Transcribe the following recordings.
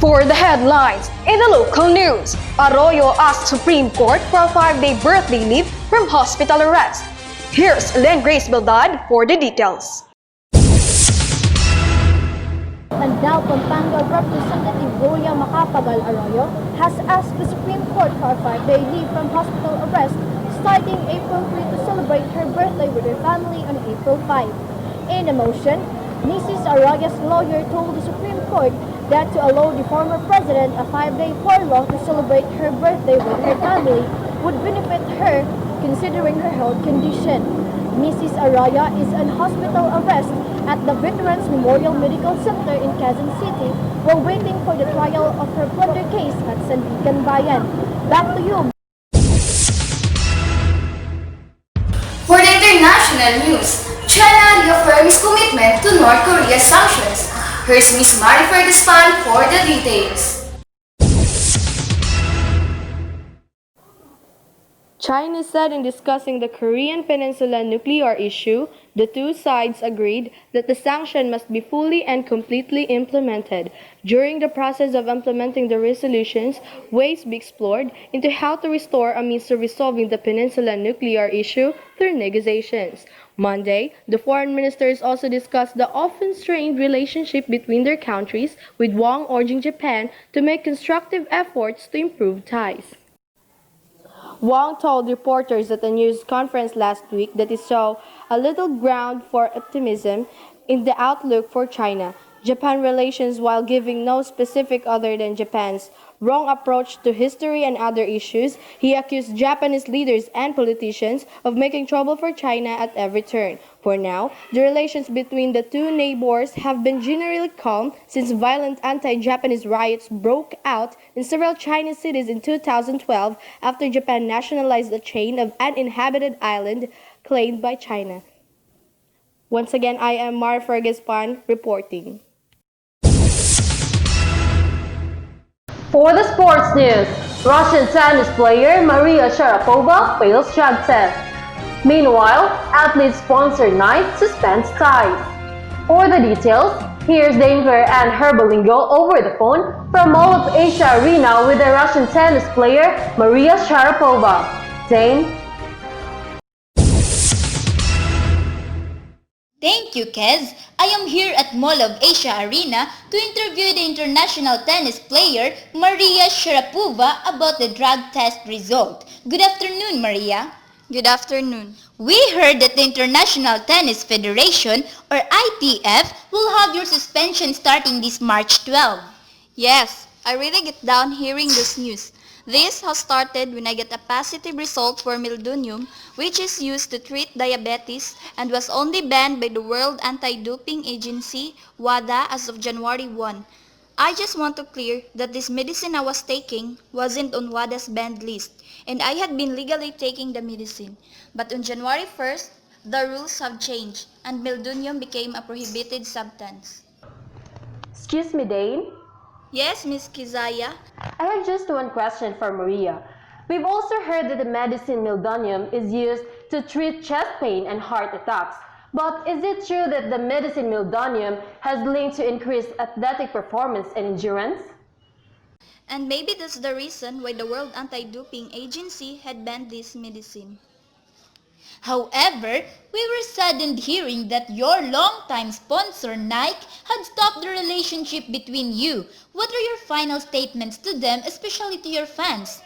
For the headlines, in the local news, Arroyo asked Supreme Court for a 5-day birthday leave from hospital arrest. Here's Len Grace Bildad for the details. Andal Pampanga Representative William Macapagal Arroyo has asked the Supreme Court for a 5-day leave from hospital arrest starting April 3 to celebrate her birthday with her family on April 5. In a motion, Mrs. Arroyo's lawyer told the Supreme Court that to allow the former president a 5-day furlough to celebrate her birthday with her family would benefit her considering her health condition. Mrs. Arroyo is on hospital arrest at the Veterans Memorial Medical Center in Quezon City while waiting for the trial of her plunder case at Sandigan Bayan. Back to you. For the international news, China reaffirms commitment to North Korea's sanctions. Here's Ms. Marifer Gaspan for the details. China said in discussing the Korean Peninsula nuclear issue, the two sides agreed that the sanction must be fully and completely implemented. During the process of implementing the resolutions, ways be explored into how to restore a means to resolving the Peninsula nuclear issue through negotiations. Monday, the foreign ministers also discussed the often strained relationship between their countries, with Wang urging Japan to make constructive efforts to improve ties. Wang told reporters at a news conference last week that he saw a little ground for optimism in the outlook for China-Japan relations while giving no specific other than Japan's wrong approach to history and other issues. He accused Japanese leaders and politicians of making trouble for China at every turn. For now, the relations between the two neighbors have been generally calm since violent anti-Japanese riots broke out in several Chinese cities in 2012 after Japan nationalized a chain of uninhabited islands claimed by China. Once again, I am Marifer Gaspan reporting. For the sports news, Russian tennis player Maria Sharapova fails drug test. Meanwhile, athlete sponsor night suspends ties. For the details, here's Danger and Herbalingo over the phone from Mall of Asia Arena with the Russian tennis player Maria Sharapova. Dane? Thank you, Kez. I am here at Mall of Asia Arena to interview the international tennis player Maria Sharapova about the drug test result. Good afternoon, Maria. Good afternoon. We heard that the International Tennis Federation, or ITF, will have your suspension starting this March 12. Yes, I really get down hearing this news. This has started when I get a positive result for meldonium, which is used to treat diabetes and was only banned by the World Anti-Doping Agency, WADA, as of January 1. I just want to clear that this medicine I was taking wasn't on WADA's banned list, and I had been legally taking the medicine. But on January 1st, the rules have changed, and meldonium became a prohibited substance. Excuse me, Dane? Yes, Miss Kizaya? I have just one question for Maria. We've also heard that the medicine meldonium is used to treat chest pain and heart attacks. But is it true that the medicine meldonium has linked to increased athletic performance and endurance? And maybe that's the reason why the World Anti-Doping Agency had banned this medicine. However, we were saddened hearing that your longtime sponsor, Nike, had stopped the relationship between you. What are your final statements to them, especially to your fans?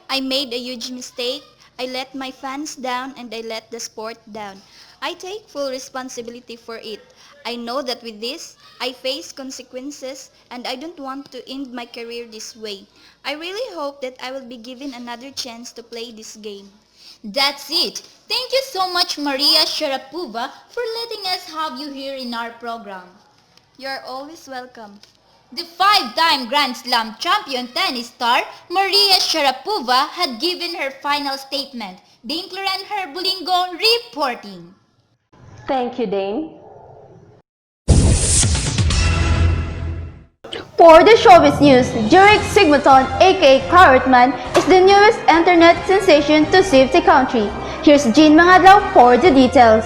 I made a huge mistake. I let my fans down and I let the sport down. I take full responsibility for it. I know that with this, I face consequences and I don't want to end my career this way. I really hope that I will be given another chance to play this game. That's it. Thank you so much, Maria Sharapova, for letting us have you here in our program. You're always welcome. The five-time Grand Slam champion tennis star Maria Sharapova had given her final statement. Dane Cloran Herbulingo reporting. Thank you, Dane. For the showbiz news, Jurek Sigmaton aka Carrotman is the newest internet sensation to save the country. Here's Jean Mangadlaw for the details.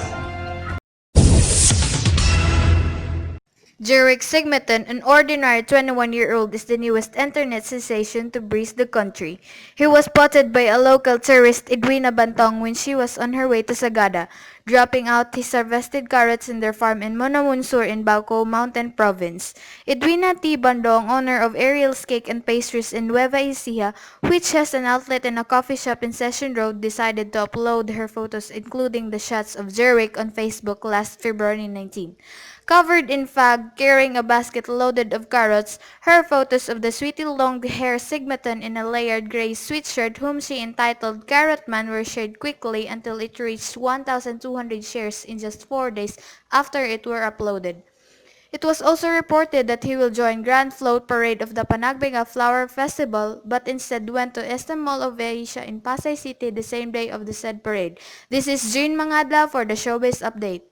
Jerick Sigmeton, an ordinary 21-year-old, is the newest internet sensation to breeze the country. He was spotted by a local tourist, Edwina Bantong, when she was on her way to Sagada, dropping out his harvested carrots in their farm in Monamunsur in Bauco Mountain Province. Edwina T. Bandong, owner of Ariel's Cake and Pastries in Nueva Ecija, which has an outlet and a coffee shop in Session Road, decided to upload her photos, including the shots of Jerick, on Facebook last February 19. Covered in fag, carrying a basket loaded of carrots, her photos of the sweetie long-haired Sigmaton in a layered gray sweatshirt whom she entitled Carrot Man were shared quickly until it reached 1,200 shares in just 4 days after it were uploaded. It was also reported that he will join Grand Float Parade of the Panagbenga Flower Festival, but instead went to Estem Mall of Asia in Pasay City the same day of the said parade. This is Jean Mangadla for the Showbiz Update.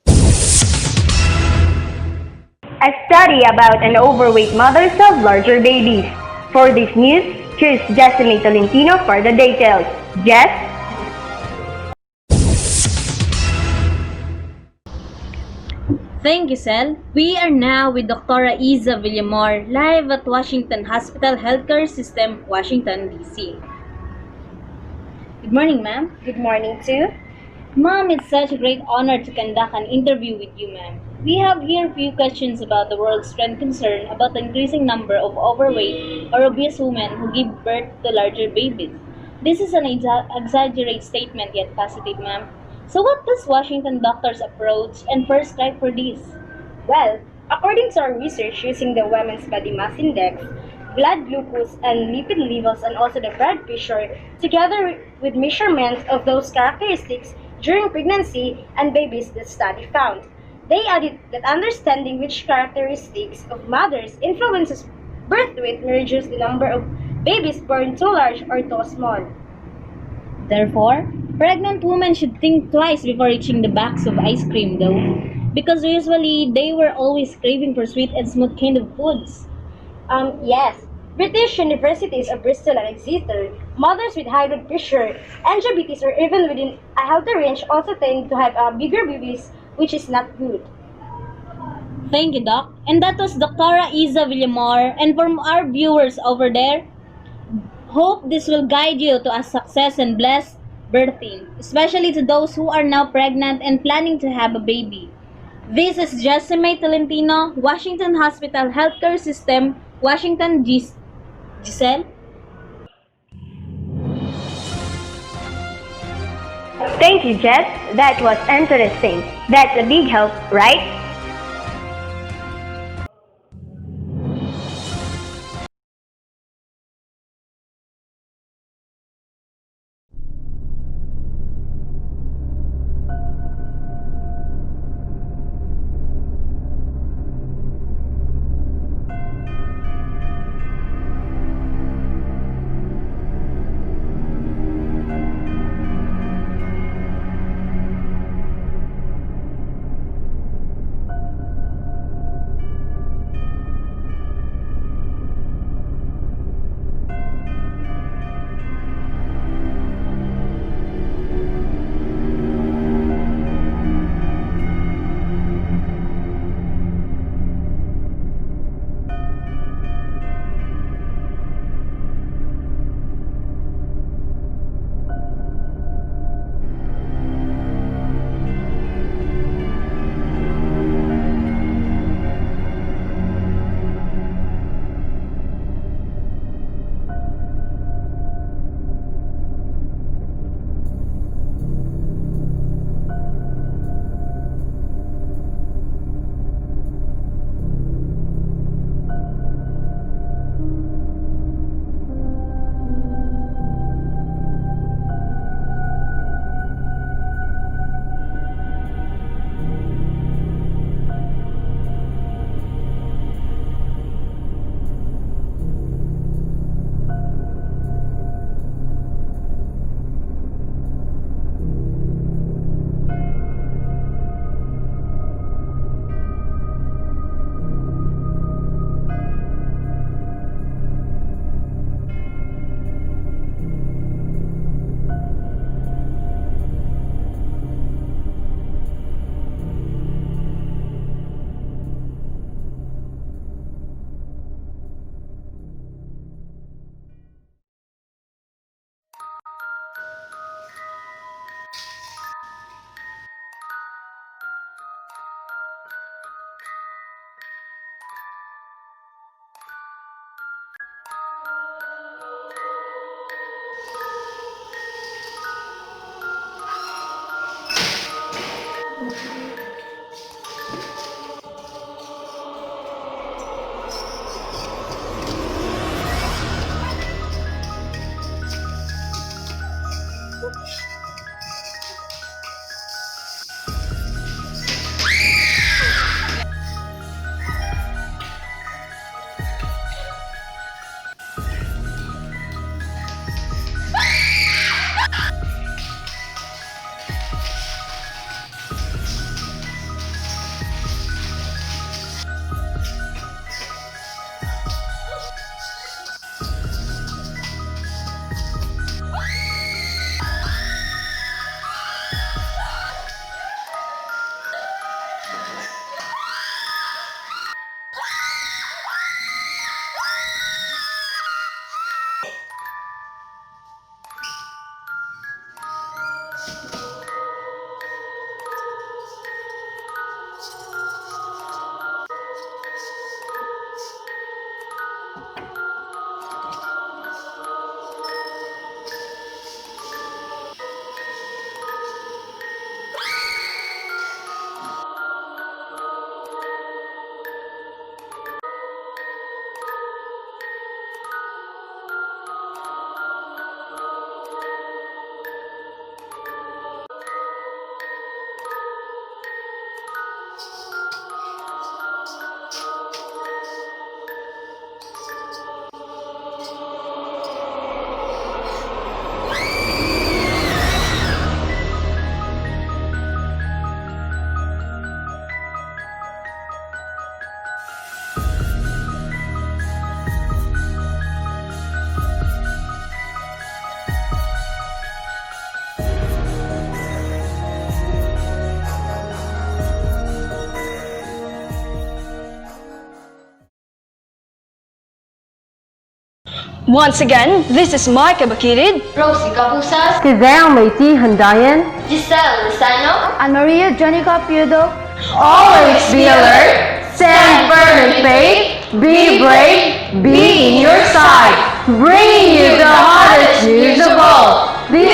A study about an overweight mothers of larger babies. For this news, here's Jessamy Tolentino for the details. Jess? Thank you, Sel. We are now with Dr. Isa Villamor, live at Washington Hospital Healthcare System, Washington, D.C. Good morning, ma'am. Good morning too. Ma'am, it's such a great honor to conduct an interview with you, ma'am. We have here a few questions about the world's trend concern about the increasing number of overweight or obese women who give birth to larger babies. This is an exaggerated statement yet positive, ma'am. So what does Washington doctors approach and prescribe for this? Well, according to our research using the Women's Body Mass Index, blood glucose and lipid levels and also the blood pressure, together with measurements of those characteristics during pregnancy and babies, the study found. They added that understanding which characteristics of mothers influences birth weight may reduce the number of babies born too large or too small. Therefore, pregnant women should think twice before reaching the box of ice cream, though, because usually they were always craving for sweet and smooth kind of foods. Yes. British universities of Bristol and Exeter, mothers with high blood pressure and diabetes or even within a healthy range also tend to have bigger babies, which is not good. Thank you, Doc. And that was Dr. Isa Villamor. And from our viewers over there, hope this will guide you to a success and blessed birthing, especially to those who are now pregnant and planning to have a baby. This is Jessamy Tolentino, Washington Hospital Healthcare System, Washington, Giselle? Thank you, Jess. That was interesting. That's a big help, right? Once again, this is Micah Bakitid, Rosie Capusas, Kizang Mayti Handayan. Giselle Lozano, And Maria Jonica Piudo. Always be alert, stand firm in faith, be brave, be in your side. Bringing you the hottest news of all, the